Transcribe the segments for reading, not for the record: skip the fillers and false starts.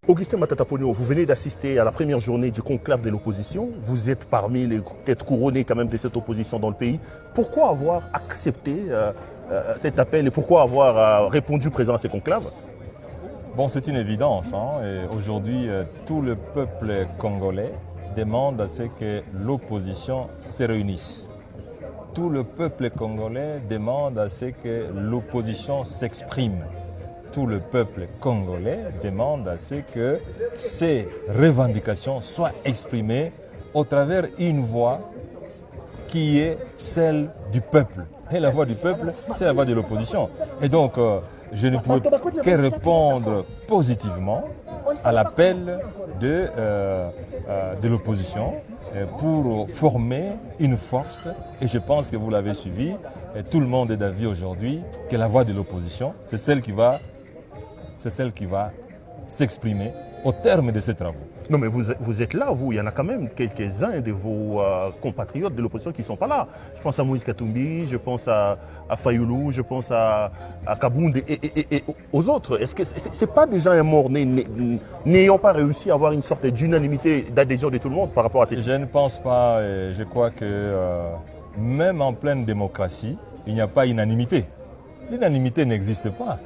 Augustin Matata Ponyo, vous venez d'assister à la première journée du conclave de l'opposition. Vous êtes parmi les têtes couronnées quand même de cette opposition dans le pays. Pourquoi avoir accepté cet appel et pourquoi avoir répondu présent à ces conclaves? Bon, c'est une évidence. Aujourd'hui, tout le peuple congolais demande à ce que l'opposition se réunisse. Tout le peuple congolais demande à ce que l'opposition s'exprime. Tout le peuple congolais demande à ce que ces revendications soient exprimées au travers une voix qui est celle du peuple. Et la voix du peuple, c'est la voix de l'opposition. Et donc, je ne peux que répondre positivement à l'appel de l'opposition pour former une force. Et je pense que vous l'avez suivi, et tout le monde est d'avis aujourd'hui que la voix de l'opposition, c'est celle qui va s'exprimer au terme de ces travaux. Non mais vous êtes là, vous, il y en a quand même quelques-uns de vos compatriotes de l'opposition qui ne sont pas là. Je pense à Moïse Katumbi, je pense à Fayoulou, je pense à Kabound et aux autres. Est-ce que ce n'est pas déjà un mort n'ayant pas réussi à avoir une sorte d'unanimité, d'adhésion de tout le monde par rapport à cette... Je ne pense pas, et je crois que même en pleine démocratie, il n'y a pas unanimité. L'unanimité n'existe pas.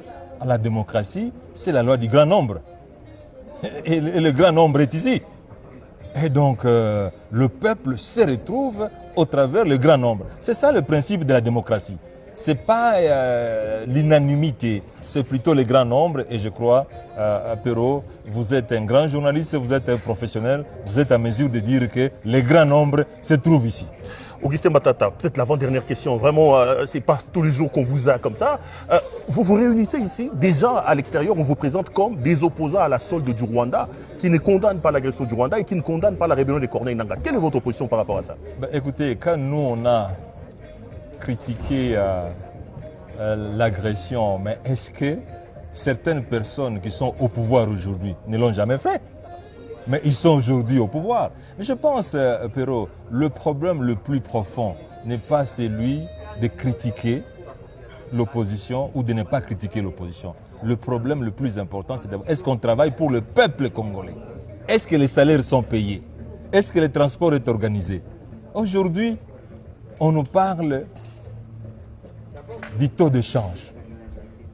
La démocratie, c'est la loi du grand nombre. Et le grand nombre est ici. Et donc, le peuple se retrouve au travers du grand nombre. C'est ça le principe de la démocratie. Ce n'est pas l'unanimité, c'est plutôt le grand nombre. Et je crois, Perrault, vous êtes un grand journaliste, vous êtes un professionnel, vous êtes à mesure de dire que le grand nombre se trouve ici. Augustin Matata, peut-être l'avant-dernière question, vraiment, ce n'est pas tous les jours qu'on vous a comme ça. Vous vous réunissez ici, déjà à l'extérieur, on vous présente comme des opposants à la solde du Rwanda, qui ne condamnent pas l'agression du Rwanda et qui ne condamnent pas la rébellion des Corneilles Nangaa. Quelle est votre position par rapport à ça? Écoutez, quand nous on a critiqué l'agression, mais est-ce que certaines personnes qui sont au pouvoir aujourd'hui ne l'ont jamais fait? Mais ils sont aujourd'hui au pouvoir. Mais je pense, Perrault, le problème le plus profond n'est pas celui de critiquer l'opposition ou de ne pas critiquer l'opposition. Le problème le plus important, c'est d'abord, est-ce qu'on travaille pour le peuple congolais? Est-ce que les salaires sont payés? Est-ce que le transport est organisé? Aujourd'hui, on nous parle du taux de change.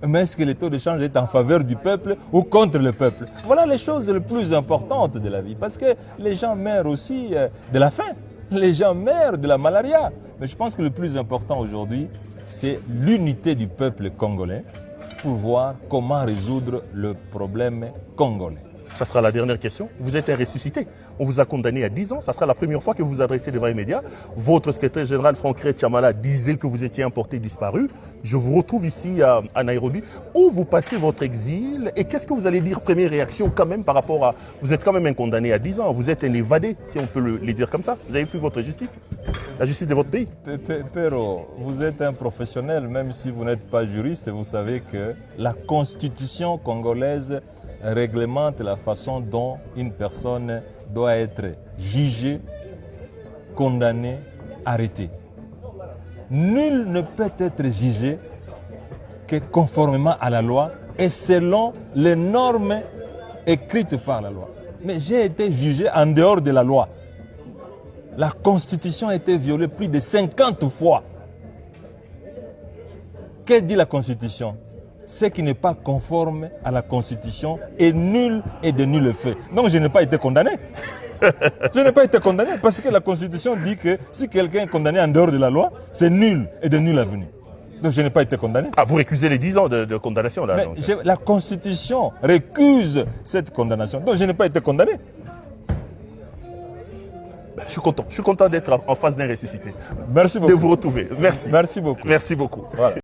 Mais est-ce que le taux de change est en faveur du peuple ou contre le peuple? Voilà les choses les plus importantes de la vie. Parce que les gens meurent aussi de la faim. Les gens meurent de la malaria. Mais je pense que le plus important aujourd'hui, c'est l'unité du peuple congolais pour voir comment résoudre le problème congolais. Ça sera la dernière question. Vous êtes un ressuscité. On vous a condamné à 10 ans. Ça sera la première fois que vous vous adressez devant les médias. Votre secrétaire général, Franck Chamala, disait que vous étiez importé, disparu. Je vous retrouve ici à Nairobi. Où vous passez votre exil et qu'est-ce que vous allez dire? Première réaction quand même par rapport à... Vous êtes quand même un condamné à 10 ans. Vous êtes un évadé, si on peut le dire comme ça. Vous avez fui votre justice, la justice de votre pays. Perrault, vous êtes un professionnel, même si vous n'êtes pas juriste. Vous savez que la constitution congolaise réglemente la façon dont une personne doit être jugée, condamnée, arrêtée. Nul ne peut être jugé que conformément à la loi et selon les normes écrites par la loi. Mais j'ai été jugé en dehors de la loi. La Constitution a été violée plus de 50 fois. Que dit la Constitution? Ce qui n'est pas conforme à la Constitution est nul et de nul fait. Donc je n'ai pas été condamné. Je n'ai pas été condamné parce que la Constitution dit que si quelqu'un est condamné en dehors de la loi, c'est nul et de nul avenir. Donc je n'ai pas été condamné. Ah, vous récusez les 10 ans de condamnation là? Mais la Constitution récuse cette condamnation. Donc je n'ai pas été condamné. Je suis content d'être en face d'un ressuscité. Merci beaucoup. De vous retrouver. Merci. Merci beaucoup. Merci beaucoup. Voilà.